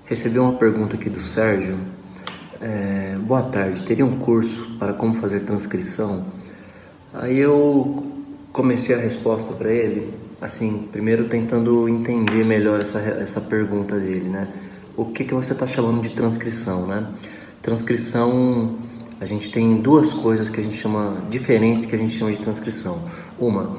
Recebi uma pergunta aqui do Sérgio. Boa tarde, teria um curso para como fazer transcrição? Aí eu comecei a resposta para ele, assim, primeiro tentando entender melhor essa pergunta dele, né? O que você está chamando de transcrição, né? Transcrição, a gente tem duas coisas que a gente chama, diferentes que a gente chama de transcrição. Uma,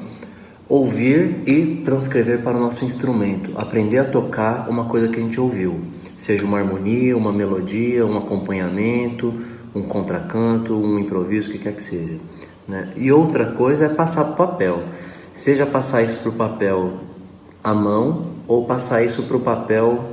ouvir e transcrever para o nosso instrumento, aprender a tocar uma coisa que a gente ouviu, seja uma harmonia, uma melodia, um acompanhamento, um contracanto, um improviso, o que quer que seja, né? E outra coisa é passar para o papel, seja passar isso para o papel à mão ou passar isso para o papel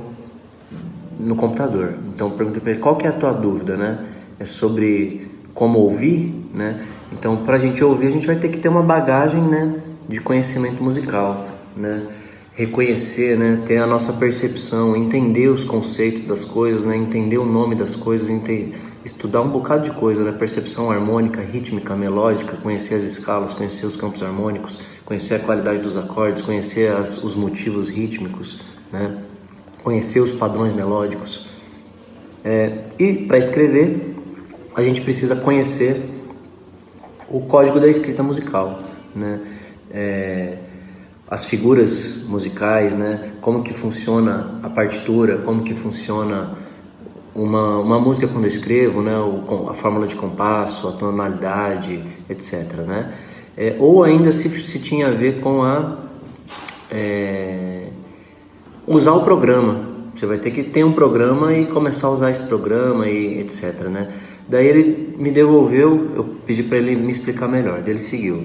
no computador. Então perguntei para ele, qual que é a tua dúvida, né? É sobre como ouvir, né? Então para a gente ouvir a gente vai ter que ter uma bagagem, né, de conhecimento musical, né? Reconhecer, né, ter a nossa percepção, entender os conceitos das coisas, né, entender o nome das coisas, estudar um bocado de coisa, né, percepção harmônica, rítmica, melódica, conhecer as escalas, conhecer os campos harmônicos, conhecer a qualidade dos acordes, conhecer os motivos rítmicos, né, conhecer os padrões melódicos. E para escrever, a gente precisa conhecer o código da escrita musical, né? As figuras musicais, né? Como que funciona a partitura, como que funciona uma música quando eu escrevo, né? A fórmula de compasso, a tonalidade, etc, né? Ou ainda se tinha a ver com usar o programa. Você vai ter que ter um programa e começar a usar esse programa e etc, né? Daí ele me devolveu, eu pedi para ele me explicar melhor, daí ele seguiu.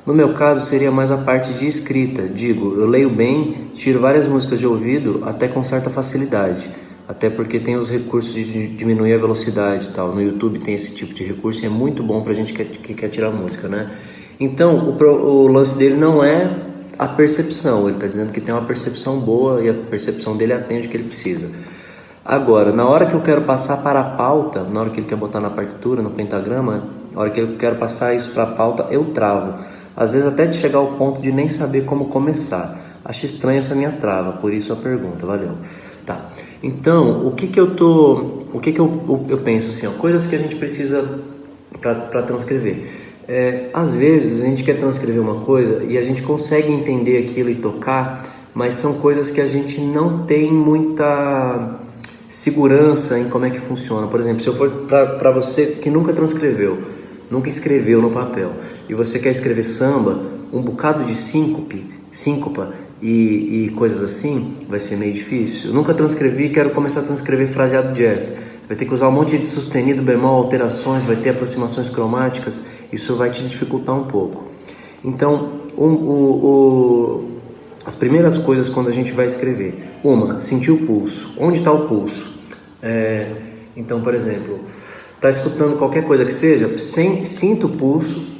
No meu caso seria mais a parte de escrita, digo, eu leio bem, tiro várias músicas de ouvido até com certa facilidade, até porque tem os recursos de diminuir a velocidade e tal, no YouTube tem esse tipo de recurso e é muito bom pra gente que quer tirar música, né? Então o lance dele não é a percepção, ele está dizendo que tem uma percepção boa e a percepção dele atende o que ele precisa. Agora, na hora que eu quero passar para a pauta, na hora que ele quer botar na partitura, no pentagrama, na hora que eu quero passar isso para a pauta, eu travo. Às vezes até de chegar ao ponto de nem saber como começar. Acho estranho essa minha trava, por isso a pergunta, valeu. Tá, então, o que eu penso assim, ó, coisas que a gente precisa para transcrever. Às vezes a gente quer transcrever uma coisa e a gente consegue entender aquilo e tocar, mas são coisas que a gente não tem muita segurança em como é que funciona. Por exemplo, se eu for para você que nunca transcreveu, nunca escreveu no papel, e você quer escrever samba, um bocado de síncopa e coisas assim, vai ser meio difícil. Eu nunca transcrevi e quero começar a transcrever fraseado jazz. Você vai ter que usar um monte de sustenido, bemol, alterações, vai ter aproximações cromáticas, isso vai te dificultar um pouco. Então, as primeiras coisas quando a gente vai escrever, sentir o pulso. Onde está o pulso? Então, por exemplo, está escutando qualquer coisa que seja, sinta o pulso,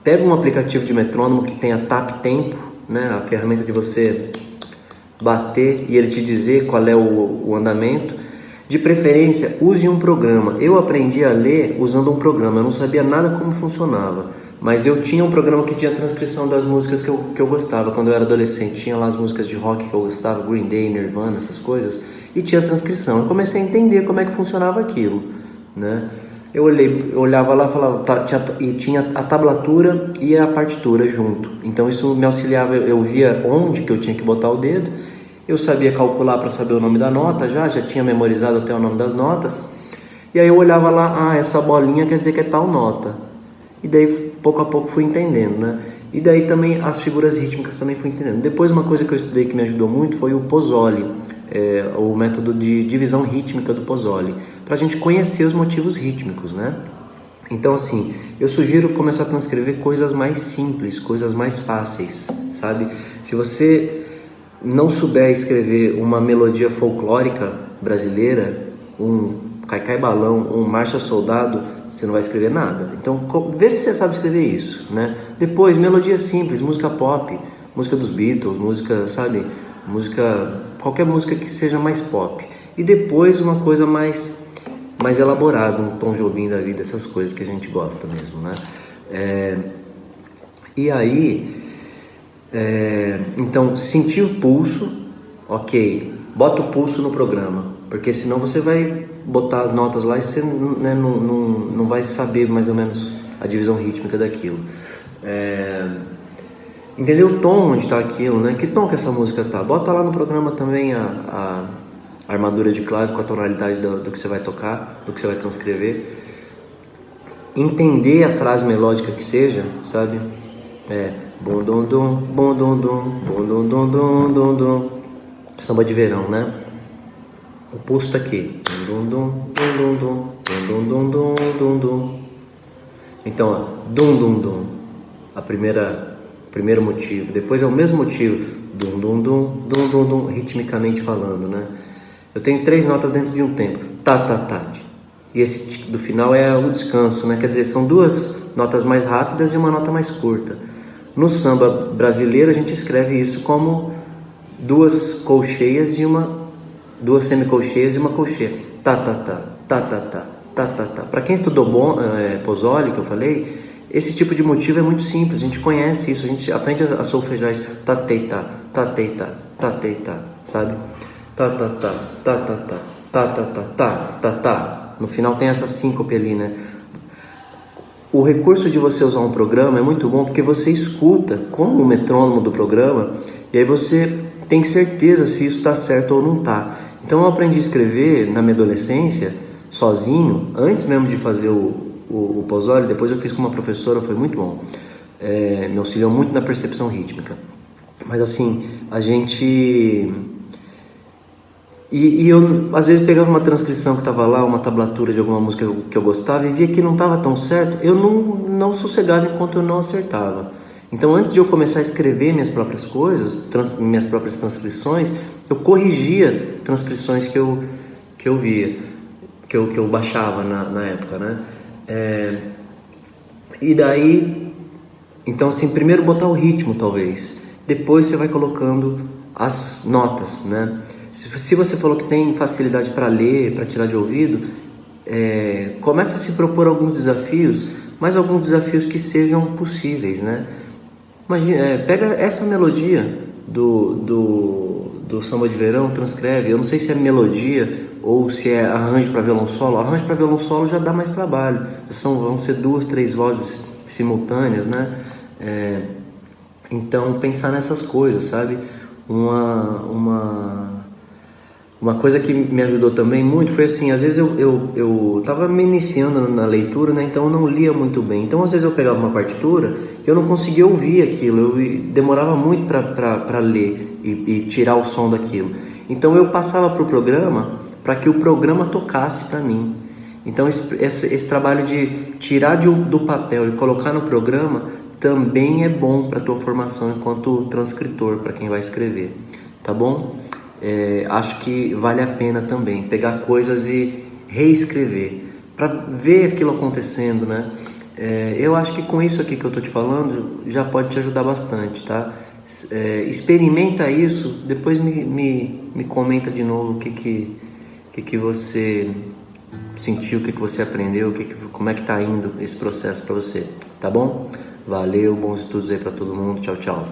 pega um aplicativo de metrônomo que tenha tap tempo, né, a ferramenta de você bater e ele te dizer qual é o andamento. De preferência, use um programa. Eu aprendi a ler usando um programa, eu não sabia nada como funcionava, mas eu tinha um programa que tinha transcrição das músicas que eu gostava quando eu era adolescente. Tinha lá as músicas de rock que eu gostava, Green Day, Nirvana, essas coisas, e tinha transcrição. Eu comecei a entender como é que funcionava aquilo, né? Eu olhava lá, falava, tinha a tablatura e a partitura junto. Então isso me auxiliava, eu via onde que eu tinha que botar o dedo. Eu sabia calcular para saber o nome da nota, já tinha memorizado até o nome das notas. E aí eu olhava lá, essa bolinha quer dizer que é tal nota. E daí pouco a pouco fui entendendo, né? E daí também as figuras rítmicas também fui entendendo. Depois uma coisa que eu estudei que me ajudou muito foi o Pozzoli, o método de divisão rítmica do Pozzoli, para a gente conhecer os motivos rítmicos, né? Então assim, eu sugiro começar a transcrever coisas mais simples, coisas mais fáceis, sabe? Se você não souber escrever uma melodia folclórica brasileira, um Caicai Balão, um Marcha Soldado, você não vai escrever nada. Então, vê se você sabe escrever isso, né? Depois, melodia simples, música pop, música dos Beatles, música, sabe? Qualquer música que seja mais pop. E depois uma coisa mais elaborada, um Tom Jobim da vida, essas coisas que a gente gosta mesmo, né? E aí... então, sentir o pulso, ok, bota o pulso no programa, Porque senão você vai botar as notas lá e você, né, não vai saber mais ou menos a divisão rítmica daquilo. Entender o tom onde está aquilo, né? Que tom que essa música tá. Bota lá no programa também a armadura de clave com a tonalidade do que você vai tocar, do que você vai transcrever. Entender a frase melódica que seja, sabe? Bom dom dom, bom dom dom, bom dom dom dom dom dom. Samba de verão, né? O pulso tá aqui. Dom dom dom dom dom dom dom dom dom. Então, ó, dom dom dom. Primeiro motivo. Depois é o mesmo motivo. Dom dom dom dom dom dom, ritmicamente falando, né? Eu tenho 3 notas dentro de um tempo. Tá tá tá. E esse do final é o descanso, né? Quer dizer, são 2 notas mais rápidas e uma nota mais curta. No samba brasileiro a gente escreve isso como 2 colcheias e 2 semicolcheias e uma colcheia. Tá tá tá, tá tá tá, tá tá tá. Para quem estudou Pozzoli, que eu falei, esse tipo de motivo é muito simples. A gente conhece isso, a gente aprende a solfejar isso. Tá tei tá, tá tei tá, tá tei tá, sabe? Tá tá tá, tá tá tá, tá tá tá, tá tá tá. No final tem essa síncope ali, né? O recurso de você usar um programa é muito bom porque você escuta como o metrônomo do programa e aí você tem certeza se isso está certo ou não está. Então eu aprendi a escrever na minha adolescência, sozinho, antes mesmo de fazer o Pozzoli. Depois eu fiz com uma professora, foi muito bom. Me auxiliou muito na percepção rítmica. Mas assim, a gente... E eu, às vezes, pegava uma transcrição que estava lá, uma tablatura de alguma música que eu gostava e via que não estava tão certo, eu não sossegava enquanto eu não acertava. Então, antes de eu começar a escrever minhas próprias coisas, minhas próprias transcrições, eu corrigia transcrições que eu via, que eu baixava na época, né? E daí, então, assim, primeiro botar o ritmo, talvez. Depois você vai colocando as notas, né? Se você falou que tem facilidade para ler, para tirar de ouvido, começa a se propor alguns desafios, mas alguns desafios que sejam possíveis, né? Imagina, pega essa melodia do samba de verão, transcreve. Eu não sei se é melodia ou se é arranjo para violão solo. Arranjo para violão solo já dá mais trabalho. Vão ser 2, 3 vozes simultâneas, né? Então, pensar nessas coisas, sabe? Uma coisa que me ajudou também muito foi assim, às vezes eu tava me iniciando na leitura, né? Então eu não lia muito bem. Então às vezes eu pegava uma partitura e eu não conseguia ouvir aquilo, eu demorava muito para ler e tirar o som daquilo. Então eu passava para o programa para que o programa tocasse para mim. Então esse trabalho de tirar do papel e colocar no programa também é bom para a tua formação enquanto transcritor, para quem vai escrever, tá bom? Acho que vale a pena também pegar coisas e reescrever para ver aquilo acontecendo, né? Eu acho que com isso aqui que eu tô te falando já pode te ajudar bastante, tá? Experimenta isso, depois me comenta de novo o que você sentiu, o que você aprendeu, como é que tá indo esse processo para você, tá bom? Valeu, bons estudos aí para todo mundo, tchau, tchau.